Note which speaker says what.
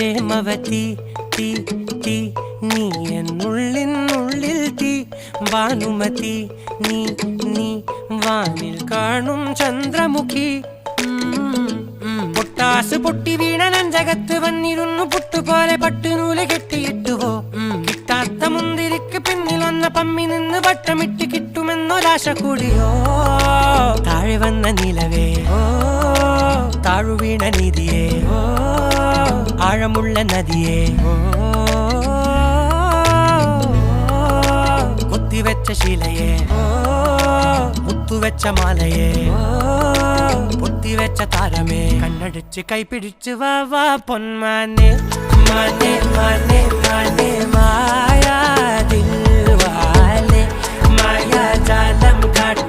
Speaker 1: പ്രേമവതി തീ തീ നീ എന്നുള്ളിൽ തീ ഭാനുമതി നീ നീ വാനിൽ കാണും ചന്ദ്രമുഖി പൊട്ടാസ് പൊട്ടി വീണ നെഞ്ചകത്ത് വന്നിരുന്നു പുട്ടുപോലെ പട്ടുനൂല് കെട്ടിയിട്ടുവോ കിട്ടാത്ത മുന്തിരിക്ക് പിന്നിൽ വന്ന പമ്മി നിന്ന് വട്ടമിട്ട് കിട്ടുമെന്നൊരാശ കൂടിയോ താഴെ വന്ന നിലവേ താഴു വീണ നിധിയേ ആഴമുള്ള നദിയേ കൊത്തിവെച്ച ശിലയേ മുത്തുവെച്ച മാലയേ പൊത്തിവെച്ച താരമേ കണ്ണടിച്ച് കൈപിടിച്ച് വാ വാ പൊന്മാനെ മാനെ മാനെ മാനെ മായാ ദിൽവാലെ മായാ ജാലം കാട്ടി